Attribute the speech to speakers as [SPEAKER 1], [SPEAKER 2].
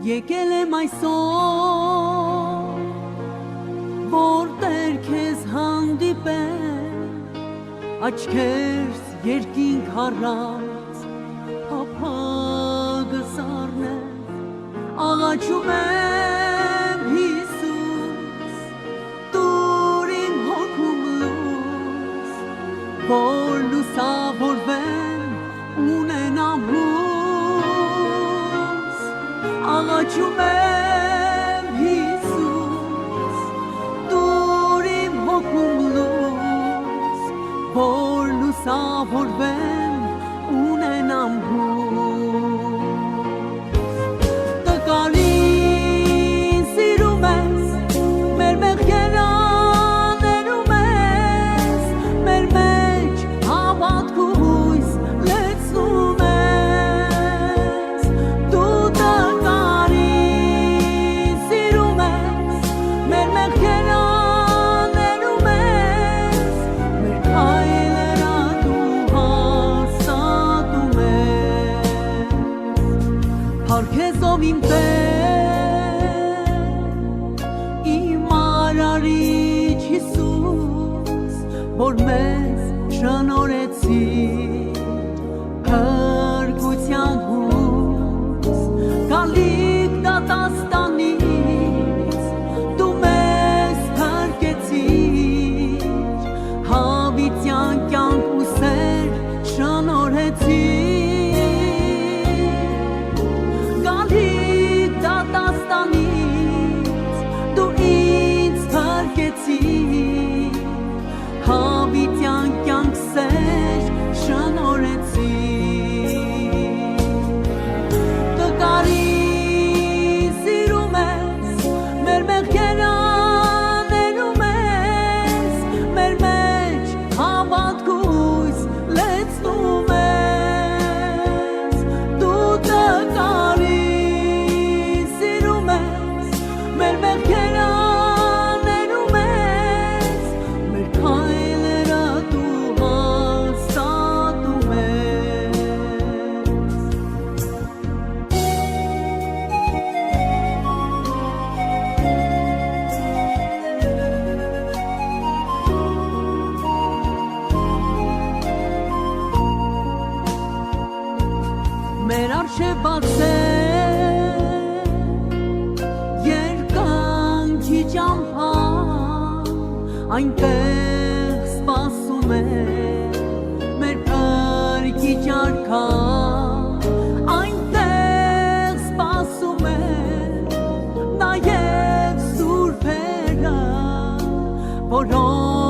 [SPEAKER 1] եկել եմ այսօր, որտեղ քեզ հանդիպեմ, աչքերս երկինք առած, փափագս առնեմ, աղաչում եմ Հիսուս, տուր իմ հոգում լույս, որ լուսավորվեմ, ունենամ հույս, աղաչում եմ Հիսուս, տուր իմ հոգում լույս, որ լուսավորվեմ, ունենամ հույս, տկարին սիրում ես, մեր մեղքերը աներում ես, մեր մեջ հավատք ու հույս լեցնում ես, դու տկարին սիրում ես, մեր մեղքերը աներում ես, մեր քայլերը դու հաստատում ես, փառքեզով իմ Տեր, իմ արարիչ Հիսուս, որ մեզ շնորհեցիր փրկության հույս, գալիք դատաստանից դու մեզ փրկեցիր, հավիտյան կյանք ու սեր շնորհեցիր, գալիք դատաստանից դու ինձ փրկեցիր, հավիտյան կյանք սեր շնորհեցիր, տկարին սիրում ես, մեր մեղքերը աներում ես, մեր մեջ հավատք ու հույս լեցնում ես, դու տկարին սիրում ես, մեր մեղքերը աներում ես, մեր քայլերը դու հաստատում ես, մեր առջև բաց է երկանքի ճամփա, այնտեղ սպասում է մեր փրկիչ արքան, այնտեղ սպասում է նաև սուրբերը, որոնք